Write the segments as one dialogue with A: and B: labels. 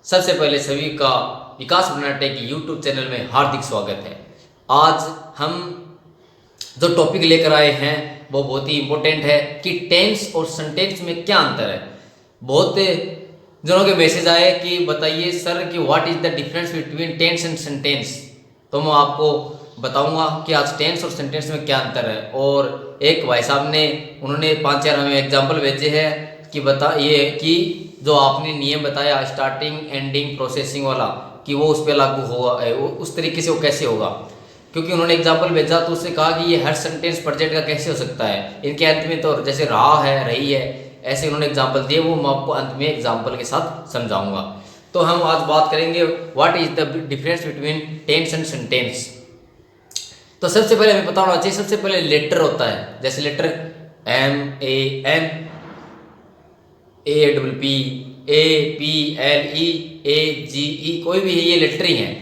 A: सबसे पहले सभी का विकास बनाटेक यूट्यूब चैनल में हार्दिक स्वागत है। आज हम जो टॉपिक लेकर आए हैं वो बहुत ही इम्पोर्टेंट है कि टेंस और सेंटेंस में क्या अंतर है। बहुत जनों के मैसेज आए कि बताइए सर कि what is the difference between tense and sentence. तो मैं आपको बताऊंगा कि आज टेंस और सेंटेंस में क्या अंतर है। और एक भाई साहब ने उन्होंने 5-4 हमें एग्जाम्पल भेजे हैं कि बताइए कि जो आपने नियम बताया स्टार्टिंग एंडिंग प्रोसेसिंग वाला कि वो उस पर लागू होगा, उस तरीके से वो कैसे होगा। क्योंकि उन्होंने एग्जाम्पल भेजा तो उससे कहा कि ये हर सेंटेंस प्रेजेंट का कैसे हो सकता है, इनके अंत में तो जैसे रहा है रही है ऐसे उन्होंने एग्जाम्पल दिए, वो मैं आपको अंत में एग्जाम्पल के साथ समझाऊंगा। तो हम आज बात करेंगे what is the difference between tense and sentence. तो सबसे पहले हमें पता होना चाहिए, सबसे पहले लेटर होता है, जैसे letter MAN APP APLE AGE कोई भी है, ये लेटर ही हैं।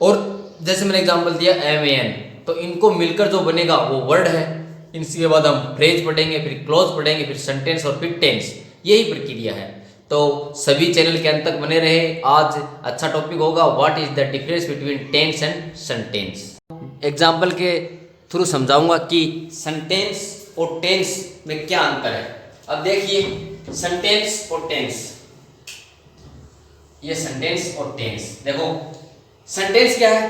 A: और जैसे मैंने एग्जांपल दिया MAN, तो इनको मिलकर जो बनेगा वो वर्ड है। इसके बाद हम फ्रेज पढ़ेंगे, फिर क्लोज पढ़ेंगे, फिर सेंटेंस और फिर टेंस, यही प्रक्रिया है। तो सभी चैनल के अंत तक बने रहे। आज अच्छा टॉपिक होगा what is the difference between tense and sentence. Example के थ्रू समझाऊंगा कि सेंटेंस और टेंस में क्या अंतर है। अब देखिए सेंटेंस और टेंस, ये सेंटेंस और टेंस देखो। सेंटेंस क्या है?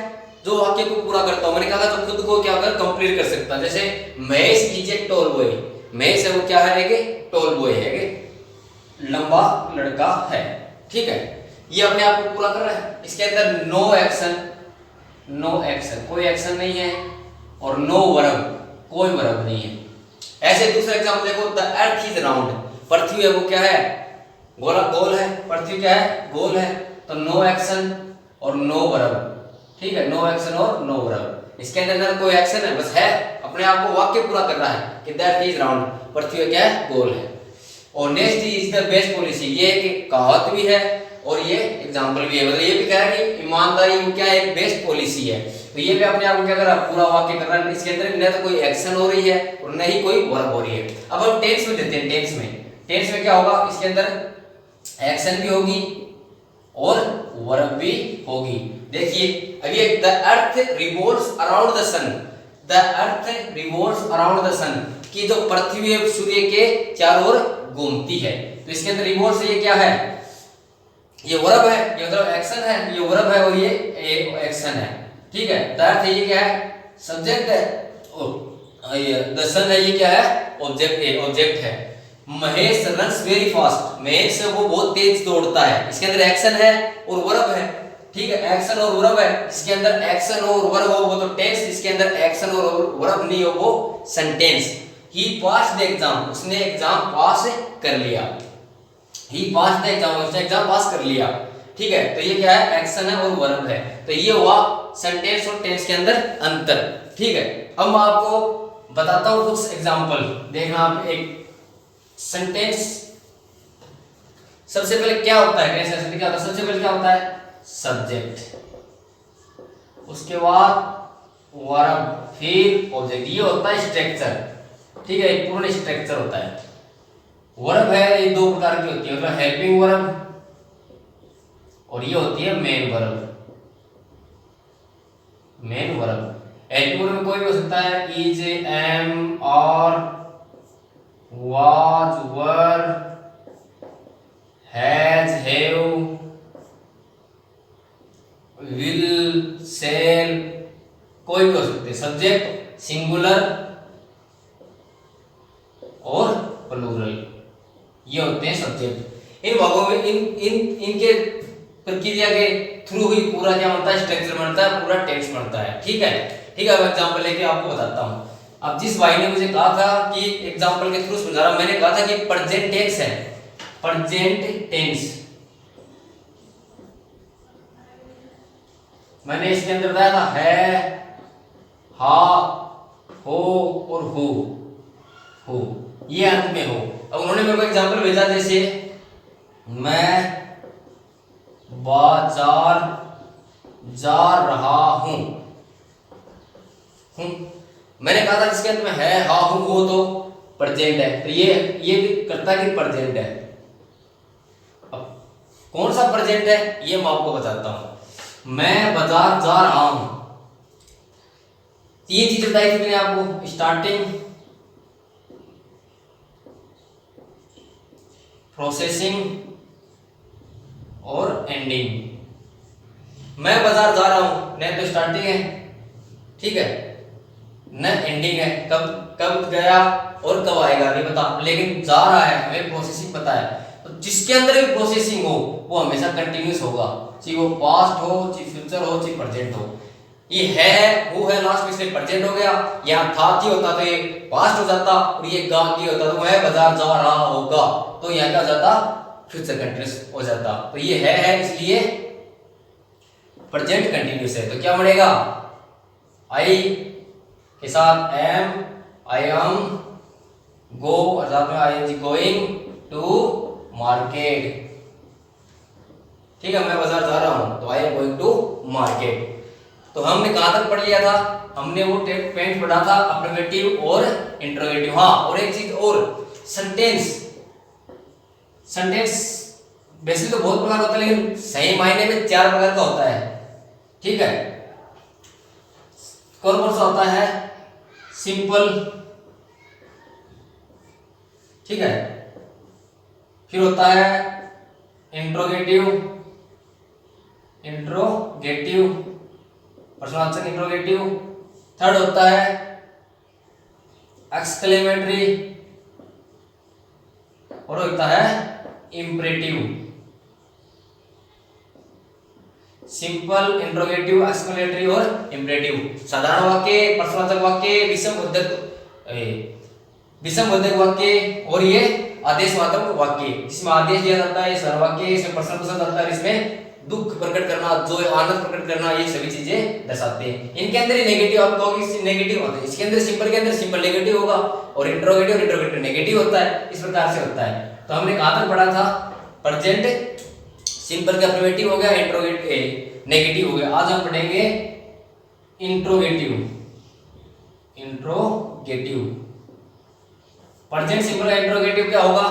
A: जो वाक्य को पूरा करता हूं। मैंने कहा जो खुद को क्या कर कंप्लीट कर सकता है। जैसे Mahesh is a tall boy, Mahesh है वो क्या है कि टॉल बॉय है कि लंबा लड़का है, ठीक है। ये अपने आप को पूरा कर रहा है। इसके अंदर नो एक्शन, नो एक्शन कोई एक्शन नहीं है, और नो वर्ब कोई वर्ब नहीं है। ऐसे दूसरा एग्जांपल देखो, द अर्थ इज राउंड, पृथ्वी है वो क्या है गोला गोल है, पृथ्वी क्या है गोल है। तो नो एक्शन और नो वर्ब, ठीक है, नो एक्शन और नो वर्ब। इसके अंदर कोई एक्शन है बस है, अपने आप को वाक्य पूरा कर रहा है कि द अर्थ इज राउंड, पृथ्वी क्या है गोल है। और next is the best policy, ये एक कहावत भी है और ये एग्जांपल भी है। मतलब ये भी कह रहा है कि ईमानदारी वो क्या है एक बेस्ट पॉलिसी है। तो ये भी अपने आप को क्या कर रहा है पूरा वाक्य कर रहा है। इसके अंदर न तो कोई एक्शन हो रही है और न ही कोई वर्ब हो रही है। अब हम टेंस में देते हैं। टेंस में क्या होगा, इसके अंदर एक्शन भी होगी और वर्ब भी होगी। देखिए अब ये the earth revolves around the sun, the earth revolves around the sun, कि जो पृथ्वी है सूर्य के चारों ओर घूमती है। तो इसके अंदर रिवॉल्व से ये क्या है, ये वर्ब है, ये मतलब एक्शन है, ये वर्ब है और ये एक्शन है, ठीक है। द अर्थ ये क्या है सब्जेक्ट है, द सन है ये क्या है ऑब्जेक्ट है। Mahesh runs very fast, Mahesh वो बहुत तेज दौड़ता है। इसके अंदर एक्शन है और वर्ब है, ठीक है, एक्शन और वर्ब है। इसके अंदर एक्शन और वर्ब हो वो तो टेंस, इसके अंदर एक्शन और वर्ब नहीं हो वो sentence. He pass the exam, उसने एग्जाम पास कर लिया। ही पास द एग्जाम, उसने एग्जाम पास कर लिया, ठीक है। तो ये क्या है एक्शन है और वर्ब है। तो ये हुआ सेंटेंस और टेंस के अंदर अंतर, ठीक है। अब मैं आपको बताता हूं कुछ एग्जांपल, देखना आप। एक सेंटेंस सबसे पहले क्या होता है, क्या होता है? सबसे पहले क्या होता है सब्जेक्ट, उसके बाद वर्ब, फिर ऑब्जेक्ट। ये होता है स्ट्रक्चर, ठीक है, एक पूर्ण स्ट्रक्चर होता है। वर्ब है ये दो प्रकार की होती है, मतलब हेल्पिंग वर्ब और ये होती है main verb. Main verb helping verb में कोई भी हो सकता है, is, am, are, was, were, has, have, will, shall, कोई भी हो सकते हैं। सब्जेक्ट सिंगुलर और प्लूरल, ये होते हैं सब्जेक्ट। इन भागों में इनके प्रक्रिया के थ्रू ही पूरा क्या बनता है स्ट्रक्चर बनता है, पूरा टेक्स्ट बनता है, ठीक है। ठीक है, अब एग्जांपल लेके आपको बताता हूं। अब जिस भाई ने मुझे कहा था कि एग्जांपल के थ्रू समझा रहा, मैंने कहा था कि प्रेजेंट टेंस है, प्रेजेंट टेंस। मैंने इसके अंदर बताया था है, हा, हो और हो, ये अंत में हो। अब उन्होंने मेरे को एग्जांपल भेजा, जैसे मैं बाजार जा रहा हूं, मैंने कहा था जिसके अंत में है, हा, हूं, वो तो प्रेजेंट है। तो ये भी करता है कि प्रेजेंट है। अब कौन सा प्रेजेंट है ये मैं आपको बताता हूं। मैं बाजार जा रहा हूं, तीन चीजें बताई थी मैंने आपको, स्टार्टिंग, प्रोसेसिंग और एंडिंग। मैं बाजार जा रहा हूं, न तो स्टार्टिंग है, ठीक है, न एंडिंग है, कब कब गया और कब आएगा नहीं पता, लेकिन जा रहा है, हमें प्रोसेसिंग पता है। तो जिसके अंदर भी प्रोसेसिंग हो वो हमेशा कंटिन्यूस होगा, चाहे वो पास्ट हो, चाहे फ्यूचर हो, चाहे प्रेजेंट हो। ये है वो है, लास्ट में से प्रेजेंट हो गया, यहाँ था की होता तो ये पास्ट हो जाता, और ये गा की होता तो मैं बाजार जा रहा होगा, तो यहाँ क्या हो जाता, फ्यूचर कंटिन्यूस हो जाता। तो ये है इसलिए प्रेजेंट कंटिन्यूस है। तो क्या बढ़ेगा, आई के साथ एम, आई एम, गो अर्थात में आई गोइंग टू मार्केट, ठीक है, मैं बाजार जा रहा हूं तो I am going to market. तो हमने कहां तक पढ़ लिया था, हमने वो पॉइंट पढ़ा था अफर्मेटिव और इंट्रोगेटिव। हाँ, और एक चीज और, सेंटेंस वैसे तो बहुत प्रकार होता है, लेकिन सही मायने में 4 प्रकार का होता है, ठीक है। कौन कौन सा होता है, सिंपल, ठीक है, फिर होता है इंट्रोगेटिव, प्रश्नवाचक इंट्रोगेटिव, थर्ड होता है एक्सक्लेमेटरी, और होता है इंपरेटिव। सिंपल, इंट्रोगेटिव, एक्सक्लेमेटरी और इंपरेटिव। साधारण वाक्य, प्रश्नवाचक वाक्य, विषम बोधक वाक्य, और ये आदेशवाचक वाक्य, जिसमें आदेश दिया जाता है, सर्ववाक्य, इसमें प्रश्न पूछा जाता है, इसमें दुख प्रकट करना, जो आनंद प्रकट करना, ये सभी चीजें दर्शाते हैं। इनके अंदर ही नेगेटिव आप कहोगे नेगेटिव होता है, इसके अंदर सिंपल के अंदर सिंपल नेगेटिव होगा, और इंट्रोगेटिव नेगेटिव होता है, इस प्रकार से होता है। तो हमने कहां तक पढ़ा था, प्रेजेंट सिंपल का अफर्मेटिव हो गया, इंट्रोगेटिव नेगेटिव हो गया। आज हम पढ़ेंगे इंट्रोगेटिव। प्रेजेंट सिंपल का इंट्रोगेटिव क्या होगा,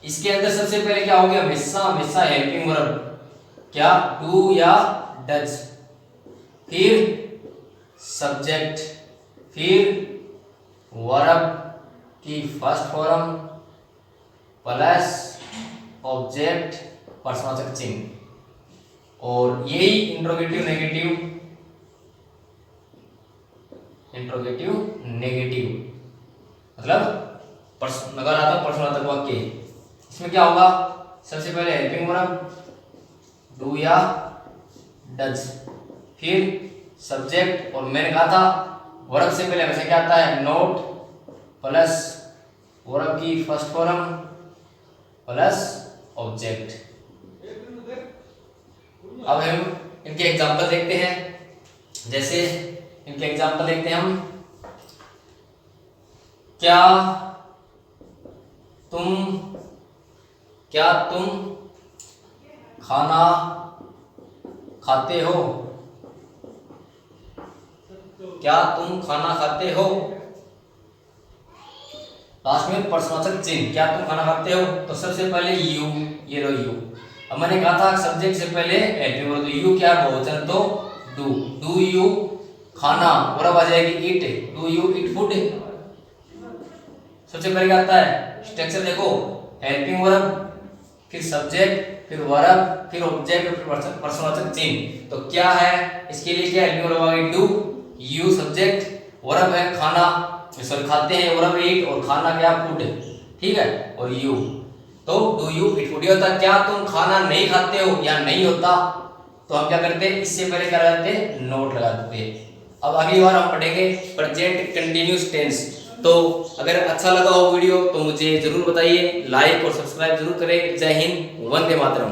A: इसके अंदर सबसे पहले क्या हो गया, हमेशा हेल्पिंग वर्ब, क्या, डू या डज, फिर सब्जेक्ट, फिर वर्ब की फर्स्ट फॉर्म प्लस ऑब्जेक्ट प्रश्नवाचक चिन्ह, और यही इंट्रोगेटिव नेगेटिव मतलब नकारात्मक प्रश्नवाचक वाक्य। इसमें क्या होगा, सबसे पहले हेल्पिंग वर्ब डू या डज, फिर सब्जेक्ट, और मैंने कहा था वर्ब से पहले हमेशा क्या आता है, नोट प्लस वर्ब की फर्स्ट फॉर्म प्लस ऑब्जेक्ट। अब हम इनके एग्जांपल देखते हैं, जैसे इनके एग्जांपल देखते हैं हम, क्या तुम खाना खाते हो, क्या तुम खाना खाते हो, लास्ट में प्रश्नवाचक चिन्ह, क्या तुम खाना खाते हो। तो सबसे पहले यू, ये लो यू। अब मैंने कहा था सब्जेक्ट से पहले हेल्पिंग वर्ब, तो यू क्या बहुवचन, तो डू यू खाना, और अब आ जाएगी ईट, डू यू ईट फूड। सबसे पहले क्या आता है, स्ट्रक्चर देखो, हेल्पिंग वर्ब, फिर सब्जेक्ट, फिर वर्ब, फिर ऑब्जेक्ट, फिर प्रश्नवाचक चिन्ह। तो क्या है, इसके लिए क्या हेल्पिंग वर्ब आ गई, डू, यू सब्जेक्ट, वर्ब है खाना, सॉरी खाते हैं, वर्ब ईट, और खाना क्या, फूड, ठीक है, और यू, तो डू यू ईट फूड। ये होता है क्या तुम खाना नहीं खाते हो या नहीं होता, तो हम क्या करते हैं, इससे पहले क्या लगाते हैं, नोट लगा देते हैं। अब अगली बार हम पढ़ेंगे प्रेजेंट कंटिन्यूअस टेंस। तो अगर अच्छा लगा हो वीडियो तो मुझे जरूर बताइए, लाइक और सब्सक्राइब जरूर करें। जय हिंद, वंदे मातरम।